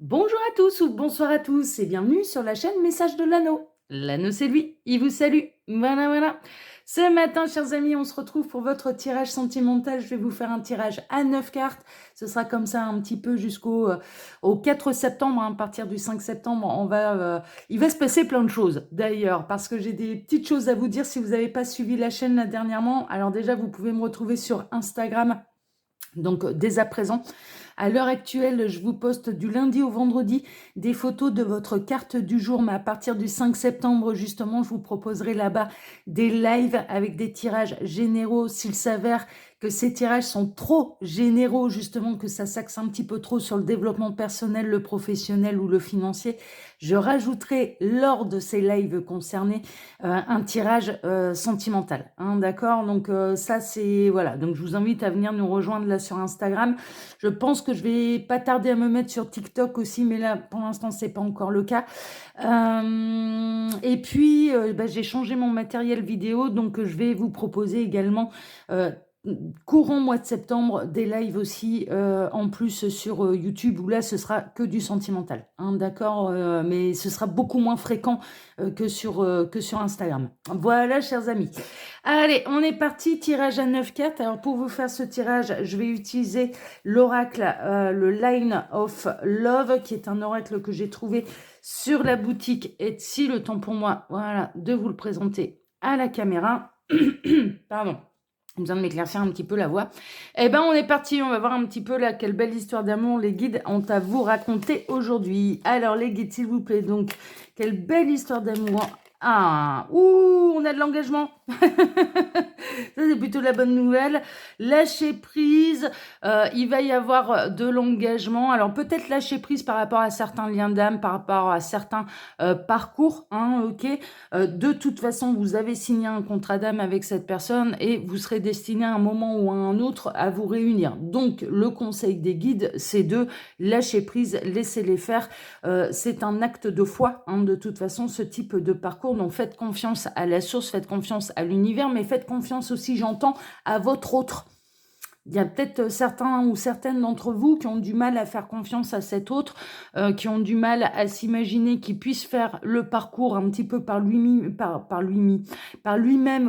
Bonjour à tous ou bonsoir à tous et bienvenue sur la chaîne Message de l'Anneau. L'Anneau c'est lui, il vous salue. Voilà. Ce matin, chers amis, on se retrouve pour votre tirage sentimental. Je vais vous faire un tirage à 9 cartes. Ce sera comme ça un petit peu jusqu'au au 4 septembre. À partir du 5 septembre, il va se passer plein de choses. D'ailleurs, parce que j'ai des petites choses à vous dire si vous n'avez pas suivi la chaîne là dernièrement. Alors déjà, vous pouvez me retrouver sur Instagram. Donc dès à présent, à l'heure actuelle, je vous poste du lundi au vendredi des photos de votre carte du jour, mais à partir du 5 septembre, justement, je vous proposerai là-bas des lives avec des tirages généraux. S'il s'avère que ces tirages sont trop généraux, justement, que ça s'axe un petit peu trop sur le développement personnel, le professionnel ou le financier, je rajouterai lors de ces lives concernés un tirage sentimental. D'accord. Donc ça, c'est... Voilà. Donc je vous invite à venir nous rejoindre là sur Instagram. Je pense que je vais pas tarder à me mettre sur TikTok aussi, mais là, pour l'instant, c'est pas encore le cas. Et puis, j'ai changé mon matériel vidéo, donc je vais vous proposer également courant mois de septembre des lives aussi en plus sur YouTube où là ce sera que du sentimental, d'accord, mais ce sera beaucoup moins fréquent que sur Instagram. Voilà, chers amis. Allez, on est parti, tirage à 9 cartes. Alors pour vous faire ce tirage, je vais utiliser l'oracle, le Line of Love, qui est un oracle que j'ai trouvé sur la boutique Etsy. Le temps pour moi, voilà, de vous le présenter à la caméra. Pardon. J'ai besoin de m'éclaircir un petit peu la voix. Eh ben, on est parti. On va voir un petit peu là quelle belle histoire d'amour les guides ont à vous raconter aujourd'hui. Alors, les guides, s'il vous plaît. Donc, quelle belle histoire d'amour. Ah, ouh, on a de l'engagement. Ça, c'est plutôt la bonne nouvelle. Lâcher prise. Il va y avoir de l'engagement. Alors, peut-être lâcher prise par rapport à certains liens d'âme, par rapport à certains parcours. Ok. De toute façon, vous avez signé un contrat d'âme avec cette personne et vous serez destiné à un moment ou à un autre à vous réunir. Donc, le conseil des guides, c'est de lâcher prise, laisser-les faire. C'est un acte de foi, de toute façon, ce type de parcours. Donc, faites confiance à la source, faites confiance à l'univers, mais faites confiance aussi, j'entends, à votre autre. Il y a peut-être certains ou certaines d'entre vous qui ont du mal à faire confiance à cet autre, qui ont du mal à s'imaginer qu'il puisse faire le parcours un petit peu par lui-même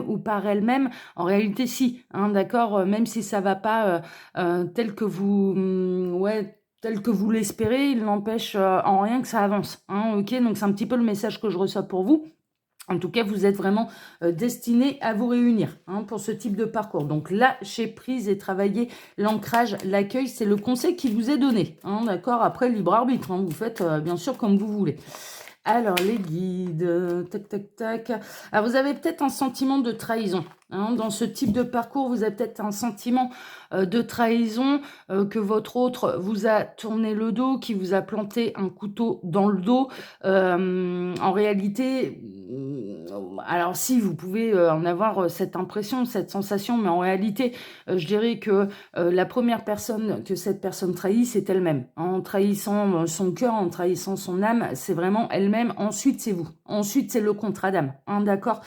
ou par elle-même. En réalité, si, d'accord, même si ça va pas tel que vous, tel que vous l'espérez, il n'empêche en rien que ça avance. Ok, donc c'est un petit peu le message que je reçois pour vous. En tout cas, vous êtes vraiment destiné à vous réunir pour ce type de parcours. Donc, lâcher prise et travailler l'ancrage, l'accueil, c'est le conseil qui vous est donné. D'accord. Après, libre arbitre. Vous faites bien sûr comme vous voulez. Alors, les guides, tac. Alors, vous avez peut-être un sentiment de trahison. Dans ce type de parcours, vous avez peut-être un sentiment de trahison, que votre autre vous a tourné le dos, qui vous a planté un couteau dans le dos. En réalité, alors si, vous pouvez en avoir cette impression, cette sensation, mais en réalité, je dirais que la première personne que cette personne trahit, c'est elle-même. En trahissant son cœur, en trahissant son âme, c'est vraiment elle-même. Ensuite, c'est vous. Ensuite, c'est le contrat d'âme. D'accord.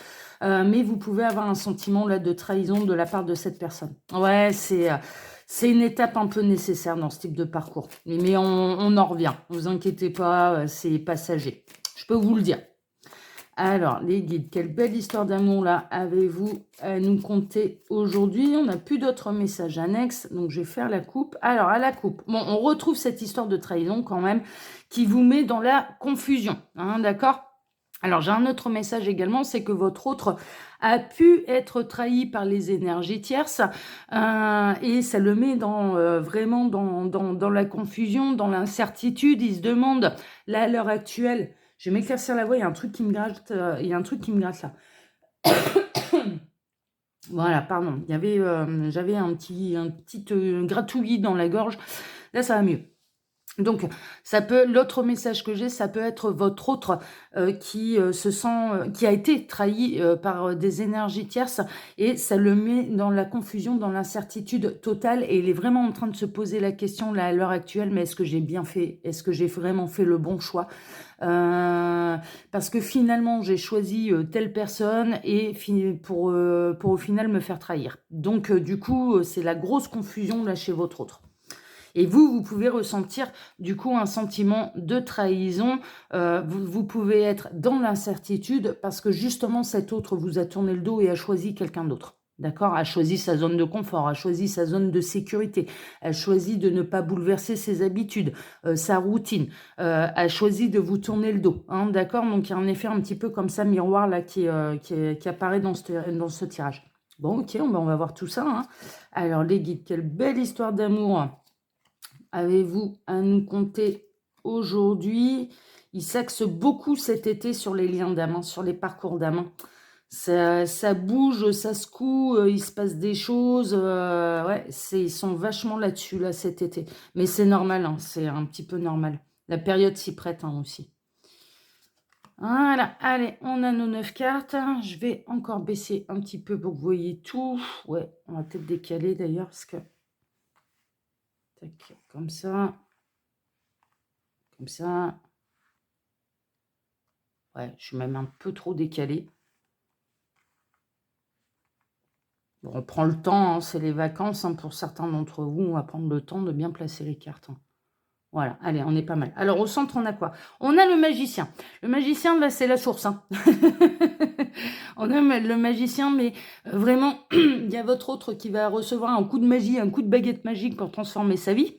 Mais vous pouvez avoir un sentiment là de trahison de la part de cette personne. Ouais, c'est une étape un peu nécessaire dans ce type de parcours. Mais on en revient. Ne vous inquiétez pas, c'est passager. Je peux vous le dire. Alors, les guides, quelle belle histoire d'amour là avez-vous à nous conter aujourd'hui? On n'a plus d'autres messages annexes, donc je vais faire la coupe. Alors, à la coupe, bon, on retrouve cette histoire de trahison quand même qui vous met dans la confusion, d'accord? Alors, j'ai un autre message également, c'est que votre autre a pu être trahi par les énergies tierces et ça le met vraiment dans la confusion, dans l'incertitude. Il se demande, là, à l'heure actuelle, je vais m'éclaircir la voix, il y a un truc qui me gratte, là. Voilà, pardon, j'avais un petit gratouillis dans la gorge. Là, ça va mieux. Donc, l'autre message que j'ai, ça peut être votre autre qui a été trahi par des énergies tierces et ça le met dans la confusion, dans l'incertitude totale et il est vraiment en train de se poser la question là à l'heure actuelle, mais est-ce que j'ai bien fait? Est-ce que j'ai vraiment fait le bon choix? Parce que finalement, j'ai choisi telle personne et pour au final me faire trahir. Donc, du coup, c'est la grosse confusion là chez votre autre. Et vous pouvez ressentir du coup un sentiment de trahison. Vous pouvez être dans l'incertitude parce que justement cet autre vous a tourné le dos et a choisi quelqu'un d'autre. D'accord? A choisi sa zone de confort, a choisi sa zone de sécurité, a choisi de ne pas bouleverser ses habitudes, sa routine, a choisi de vous tourner le dos. Hein, d'accord? Donc il y a un effet un petit peu comme ça, miroir là, qui apparaît dans ce tirage. Bon, ok, on va voir tout ça. Hein. Alors les guides, quelle belle histoire d'amour avez-vous à nous conter aujourd'hui? Il s'axe beaucoup cet été sur les liens d'âme, hein, sur les parcours d'âme. Hein. Ça bouge, ça secoue, il se passe des choses. Ouais, ils sont vachement là-dessus, là, cet été. Mais c'est normal, hein, c'est un petit peu normal. La période s'y prête hein, aussi. Voilà, allez, on a nos 9 cartes. Je vais encore baisser un petit peu pour que vous voyez tout. Ouais, on va peut-être décaler d'ailleurs, parce que... Tac, comme ça. Comme ça. Ouais, je suis même un peu trop décalée. Bon, on prend le temps, hein, c'est les vacances. Hein, pour certains d'entre vous, on va prendre le temps de bien placer les cartes. Hein. Voilà, allez, on est pas mal. Alors, au centre, on a quoi? On a le magicien. Le magicien, là, c'est la source. Hein. On a le magicien, mais vraiment, il y a votre autre qui va recevoir un coup de magie, un coup de baguette magique pour transformer sa vie,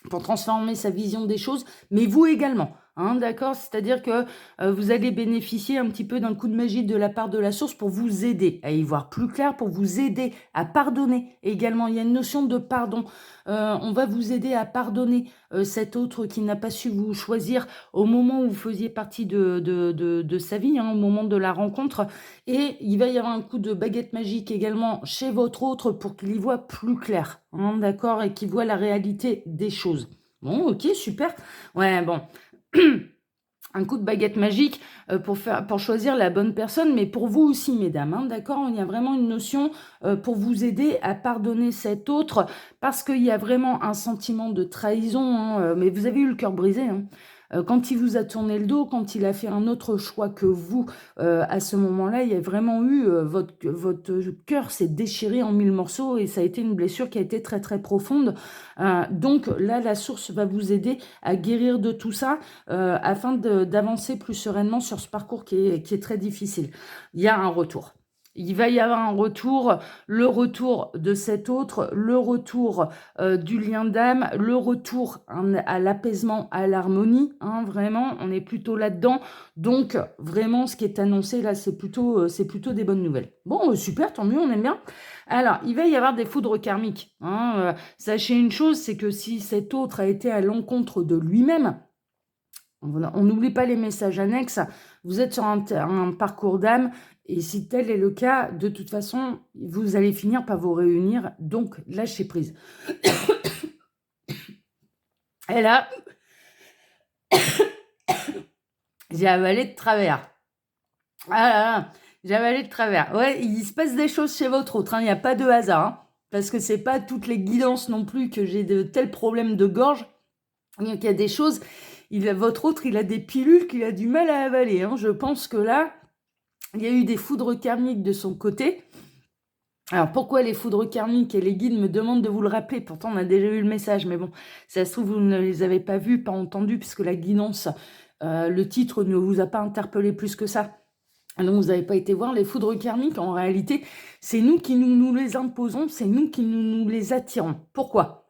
pour transformer sa vision des choses, mais vous également. Hein, d'accord? C'est-à-dire que vous allez bénéficier un petit peu d'un coup de magie de la part de la source pour vous aider à y voir plus clair, pour vous aider à pardonner également. Il y a une notion de pardon. On va vous aider à pardonner cet autre qui n'a pas su vous choisir au moment où vous faisiez partie de sa vie, hein, au moment de la rencontre. Et il va y avoir un coup de baguette magique également chez votre autre pour qu'il y voit plus clair. Hein, d'accord? Et qu'il voit la réalité des choses. Bon, ok, super. Ouais, bon. Un coup de baguette magique pour choisir la bonne personne, mais pour vous aussi, mesdames, hein, d'accord? Il y a vraiment une notion pour vous aider à pardonner cet autre, parce qu'il y a vraiment un sentiment de trahison, hein, mais vous avez eu le cœur brisé, hein. Quand il vous a tourné le dos, quand il a fait un autre choix que vous, à ce moment-là, il y a vraiment eu, votre cœur s'est déchiré en 1000 morceaux et ça a été une blessure qui a été très très profonde. Donc là, la source va vous aider à guérir de tout ça afin d'avancer plus sereinement sur ce parcours qui est très difficile. Il y a un retour. Il va y avoir un retour, le retour de cet autre, le retour du lien d'âme, le retour hein, à l'apaisement, à l'harmonie. Hein, vraiment, on est plutôt là-dedans. Donc, vraiment, ce qui est annoncé là, c'est plutôt des bonnes nouvelles. Bon, super, tant mieux, on aime bien. Alors, il va y avoir des foudres karmiques. Hein, sachez une chose, c'est que si cet autre a été à l'encontre de lui-même, on n'oublie pas les messages annexes, vous êtes sur un parcours d'âme, et si tel est le cas, de toute façon, vous allez finir par vous réunir, donc lâchez prise. Et là, j'ai avalé de travers. Ah là là, j'ai avalé de travers. Ouais, il se passe des choses chez votre autre, hein, il n'y a pas de hasard, hein, parce que c'est pas toutes les guidances non plus que j'ai de tels problèmes de gorge. Il y a des choses, votre autre, il a des pilules qu'il a du mal à avaler. Hein. Je pense que là, il y a eu des foudres karmiques de son côté. Alors, pourquoi les foudres karmiques? Et les guides me demandent de vous le rappeler. Pourtant, on a déjà eu le message. Mais bon, ça se trouve, vous ne les avez pas vus, pas entendus, puisque la guidance, le titre ne vous a pas interpellé plus que ça. Donc, vous n'avez pas été voir les foudres karmiques. En réalité, c'est nous qui nous les imposons. C'est nous qui nous les attirons. Pourquoi?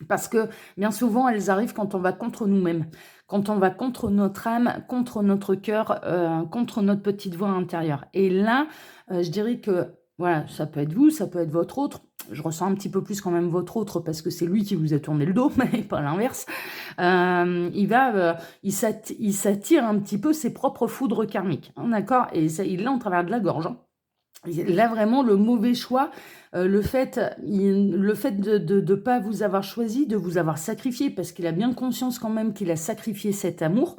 Parce que bien souvent, elles arrivent quand on va contre nous-mêmes, quand on va contre notre âme, contre notre cœur, contre notre petite voix intérieure. Et là, je dirais que voilà, ça peut être vous, ça peut être votre autre. Je ressens un petit peu plus quand même votre autre parce que c'est lui qui vous a tourné le dos, mais pas l'inverse. Il s'attire un petit peu ses propres foudres karmiques, hein, d'accord? Et ça, il l'a en travers de la gorge. Hein. Là, vraiment, le mauvais choix, le fait de ne pas vous avoir choisi, de vous avoir sacrifié, parce qu'il a bien conscience quand même qu'il a sacrifié cet amour,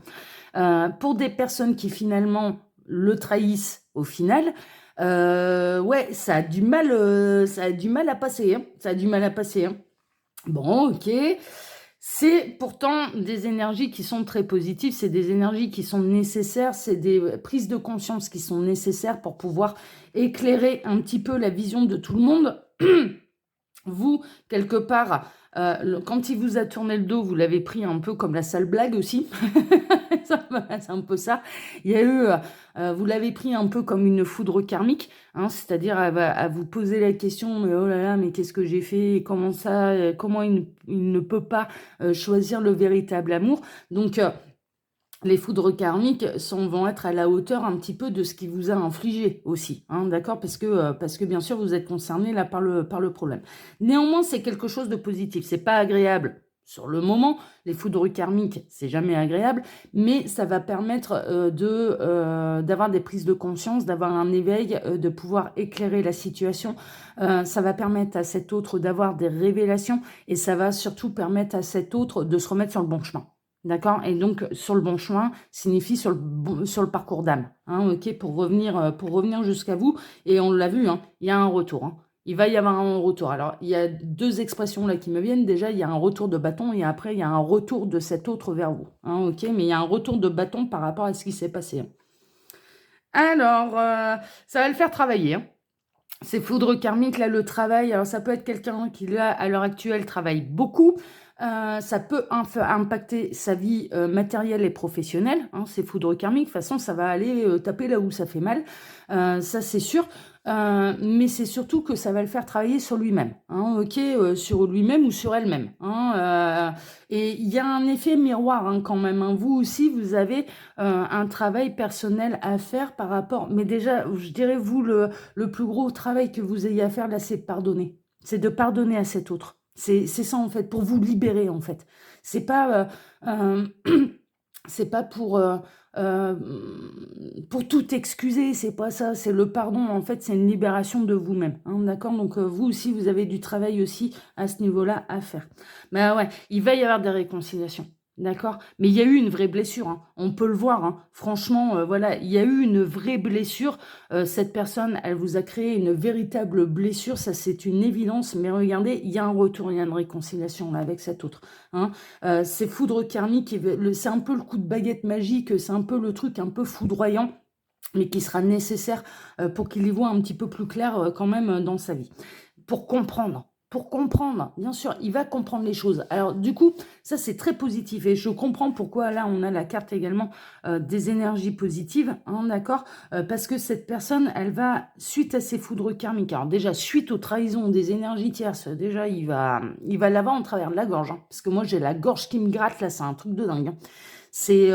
pour des personnes qui finalement le trahissent au final, ouais, ça a du mal à passer, hein. Ça a du mal à passer, hein. Bon, ok. C'est pourtant des énergies qui sont très positives, c'est des énergies qui sont nécessaires, c'est des prises de conscience qui sont nécessaires pour pouvoir éclairer un petit peu la vision de tout le monde. Vous, quelque part, Quand il vous a tourné le dos, vous l'avez pris un peu comme la sale blague aussi. C'est un peu ça. Il y a eu, vous l'avez pris un peu comme une foudre karmique, hein, c'est-à-dire à vous poser la question, mais oh là là, mais qu'est-ce que j'ai fait? Comment ça? Comment il ne peut pas choisir le véritable amour? Donc, les foudres karmiques vont être à la hauteur un petit peu de ce qui vous a infligé aussi, hein, d'accord? Parce que bien sûr, vous êtes concerné là par le problème. Néanmoins, c'est quelque chose de positif. C'est pas agréable sur le moment. Les foudres karmiques, c'est jamais agréable, mais ça va permettre d'avoir des prises de conscience, d'avoir un éveil, de pouvoir éclairer la situation. Ça va permettre à cet autre d'avoir des révélations et ça va surtout permettre à cet autre de se remettre sur le bon chemin. D'accord? Et donc, sur le bon chemin signifie sur le parcours d'âme, hein, ok, pour revenir jusqu'à vous. Et on l'a vu, hein, il y a un retour, hein. Il va y avoir un retour. Alors, il y a deux expressions là qui me viennent. Déjà, il y a un retour de bâton et après, il y a un retour de cet autre vers vous, hein, ok? Mais il y a un retour de bâton par rapport à ce qui s'est passé, hein. Alors, ça va le faire travailler, hein. Ces foudres karmiques, là, le travail, alors ça peut être quelqu'un qui, là, à l'heure actuelle, travaille beaucoup. Ça peut impacter sa vie matérielle et professionnelle, hein, ces foudres karmiques. De toute façon, ça va aller taper là où ça fait mal. Ça, c'est sûr. Mais c'est surtout que ça va le faire travailler sur lui-même, hein, ok, sur lui-même ou sur elle-même, hein, et il y a un effet miroir, hein, quand même, hein. Vous aussi, vous avez un travail personnel à faire par rapport... Mais déjà, je dirais, vous, le plus gros travail que vous ayez à faire, là, c'est de pardonner. C'est de pardonner à cet autre. C'est ça, en fait, pour vous libérer, en fait. C'est pas... c'est pas euh, pour tout excuser, c'est pas ça, c'est le pardon, en fait, c'est une libération de vous-même, hein, d'accord? Donc, vous aussi, vous avez du travail aussi à ce niveau-là à faire. Mais ouais, il va y avoir des réconciliations. D'accord? Mais il y a eu une vraie blessure, hein. On peut le voir, hein. Franchement, voilà, il y a eu une vraie blessure. Cette personne, elle vous a créé une véritable blessure, ça c'est une évidence. Mais regardez, il y a un retour, il y a une réconciliation là, avec cet autre, hein. Ces foudres karmiques, c'est un peu le coup de baguette magique, c'est un peu le truc un peu foudroyant, mais qui sera nécessaire pour qu'il y voit un petit peu plus clair quand même dans sa vie. Pour comprendre, bien sûr, il va comprendre les choses. Alors du coup, ça c'est très positif et je comprends pourquoi là on a la carte également des énergies positives, hein, d'accord, parce que cette personne, elle va, suite à ses foudres karmiques, alors déjà suite aux trahisons des énergies tierces, déjà il va l'avoir en travers de la gorge, hein, parce que moi j'ai la gorge qui me gratte là, c'est un truc de dingue, hein. C'est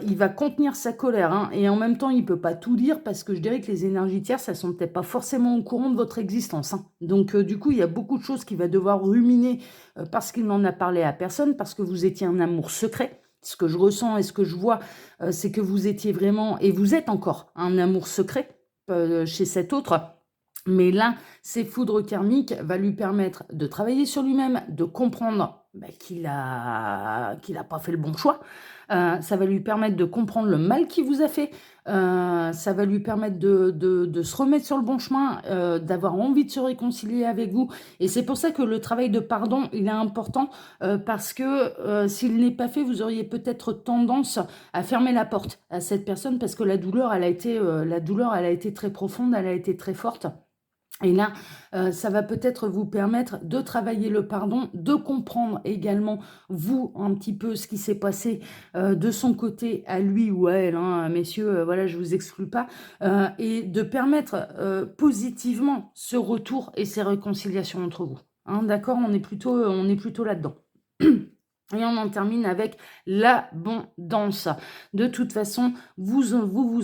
il va contenir sa colère, hein, et en même temps, il peut pas tout dire parce que je dirais que les énergies tierces, elles sont peut-être pas forcément au courant de votre existence, hein. Donc, du coup, il y a beaucoup de choses qu'il va devoir ruminer parce qu'il n'en a parlé à personne, parce que vous étiez un amour secret. Ce que je ressens et ce que je vois, c'est que vous étiez vraiment, et vous êtes encore, un amour secret chez cet autre. Mais là, ces foudres karmiques va lui permettre de travailler sur lui-même, de comprendre qu'il a pas fait le bon choix. Ça va lui permettre de comprendre le mal qu'il vous a fait. Ça va lui permettre de se remettre sur le bon chemin, d'avoir envie de se réconcilier avec vous. Et c'est pour ça que le travail de pardon, il est important, parce que s'il n'est pas fait, vous auriez peut-être tendance à fermer la porte à cette personne parce que la douleur, elle a été très profonde, elle a été très forte. Et là, ça va peut-être vous permettre de travailler le pardon, de comprendre également, vous, un petit peu ce qui s'est passé de son côté à lui ou à elle, hein, messieurs, voilà, je vous exclue pas, et de permettre positivement ce retour et ces réconciliations entre vous, hein, d'accord? On est plutôt là-dedans. Et on en termine avec l'abondance. De toute façon, vous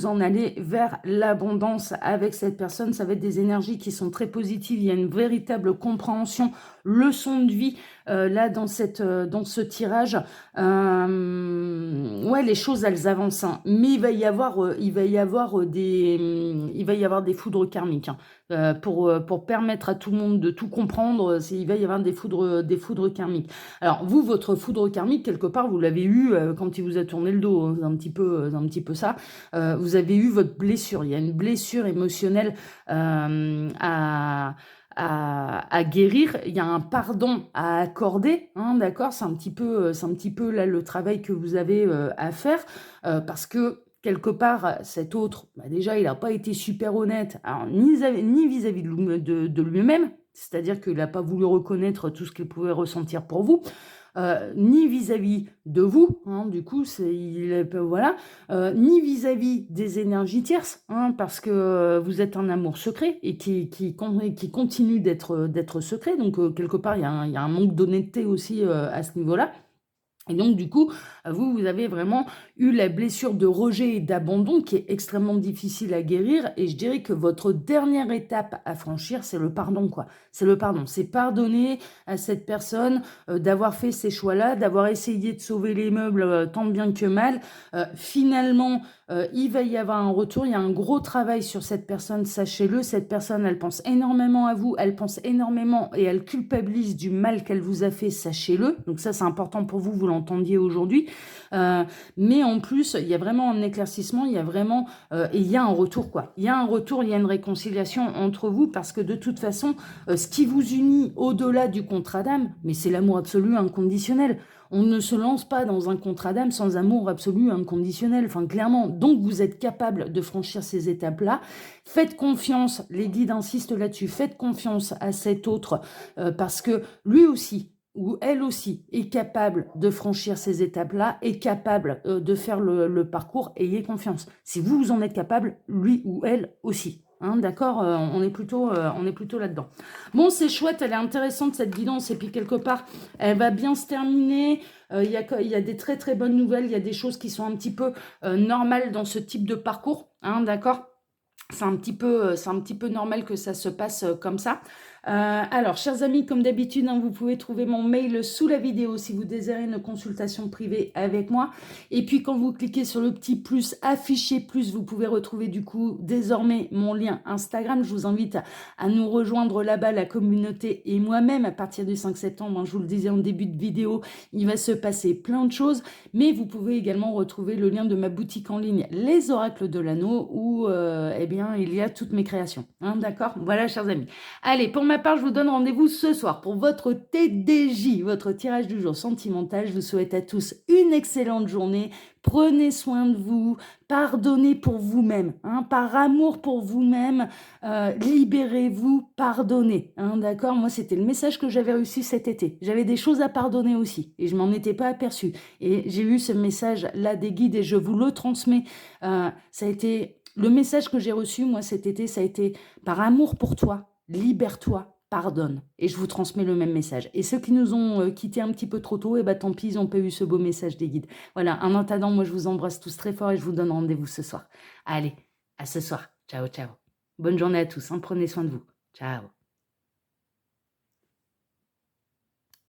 en allez vers l'abondance avec cette personne. Ça va être des énergies qui sont très positives. Il y a une véritable compréhension, leçon de vie là dans ce tirage. Ouais, les choses elles avancent, hein. Mais il va y avoir des foudres karmiques, hein. Pour permettre à tout le monde de tout comprendre, il va y avoir des foudres karmiques. Alors, vous, votre foudre karmique, quelque part, vous l'avez eu quand il vous a tourné le dos, hein, c'est un petit peu ça. Vous avez eu votre blessure. Il y a une blessure émotionnelle à guérir. Il y a un pardon à accorder, hein, d'accord? C'est un petit peu là le travail que vous avez à faire parce que quelque part, déjà, il n'a pas été super honnête, alors, ni vis-à-vis de lui-même, c'est-à-dire qu'il n'a pas voulu reconnaître tout ce qu'il pouvait ressentir pour vous, ni vis-à-vis de vous, hein, du coup, voilà, ni vis-à-vis des énergies tierces, hein, parce que vous êtes un amour secret et qui continue d'être secret. Donc, quelque part, il y a un manque d'honnêteté aussi à ce niveau-là. Et donc, du coup, vous avez vraiment eu la blessure de rejet et d'abandon qui est extrêmement difficile à guérir. Et je dirais que votre dernière étape à franchir, c'est le pardon, quoi. C'est le pardon. C'est pardonner à cette personne d'avoir fait ces choix-là, d'avoir essayé de sauver les meubles tant bien que mal. Finalement, il va y avoir un retour. Il y a un gros travail sur cette personne, sachez-le. Cette personne, elle pense énormément à vous. Elle pense énormément et elle culpabilise du mal qu'elle vous a fait, sachez-le. Donc ça, c'est important pour vous, vous l'entendiez aujourd'hui. Mais en plus, il y a vraiment un éclaircissement, il y a vraiment... et il y a un retour, quoi. Il y a un retour, il y a une réconciliation entre vous parce que de toute façon, ce qui vous unit au-delà du contrat d'âme, mais c'est l'amour absolu inconditionnel. On ne se lance pas dans un contrat d'âme sans amour absolu inconditionnel, enfin clairement. Donc vous êtes capable de franchir ces étapes-là. Faites confiance, les guides insistent là-dessus, faites confiance à cet autre parce que lui aussi, ou elle aussi, est capable de franchir ces étapes-là, est capable de faire le parcours, ayez confiance. Si vous, vous en êtes capable, lui ou elle aussi. Hein, d'accord, on est plutôt là-dedans. Bon, c'est chouette, elle est intéressante cette guidance, et puis quelque part, elle va bien se terminer. Il y a des très très bonnes nouvelles, il y a des choses qui sont un petit peu normales dans ce type de parcours, hein, d'accord. C'est un petit peu normal que ça se passe comme ça. Alors, chers amis, comme d'habitude, hein, vous pouvez trouver mon mail sous la vidéo si vous désirez une consultation privée avec moi. Et puis, quand vous cliquez sur le petit plus, afficher plus, vous pouvez retrouver du coup désormais mon lien Instagram. Je vous invite à nous rejoindre là-bas, la communauté et moi-même. À partir du 5 septembre, hein, je vous le disais en début de vidéo, il va se passer plein de choses. Mais vous pouvez également retrouver le lien de ma boutique en ligne, Les Oracles de l'Anneau, où eh bien, il y a toutes mes créations. Hein, d'accord. Voilà, chers amis. Allez, pour ma part, je vous donne rendez-vous ce soir pour votre TDJ, votre tirage du jour sentimental. Je vous souhaite à tous une excellente journée. Prenez soin de vous, pardonnez pour vous-même, hein, par amour pour vous-même, libérez-vous, pardonnez. Hein, d'accord. Moi, c'était le message que j'avais reçu cet été. J'avais des choses à pardonner aussi et je m'en étais pas aperçue. Et j'ai eu ce message-là des guides et je vous le transmets. Ça a été le message que j'ai reçu, moi, cet été, ça a été par amour pour toi. Libère-toi, pardonne. Et je vous transmets le même message. Et ceux qui nous ont quittés un petit peu trop tôt, eh ben, tant pis, ils n'ont pas eu ce beau message des guides. Voilà, en attendant, moi je vous embrasse tous très fort et je vous donne rendez-vous ce soir. Allez, à ce soir. Ciao, ciao. Bonne journée à tous, hein, prenez soin de vous. Ciao.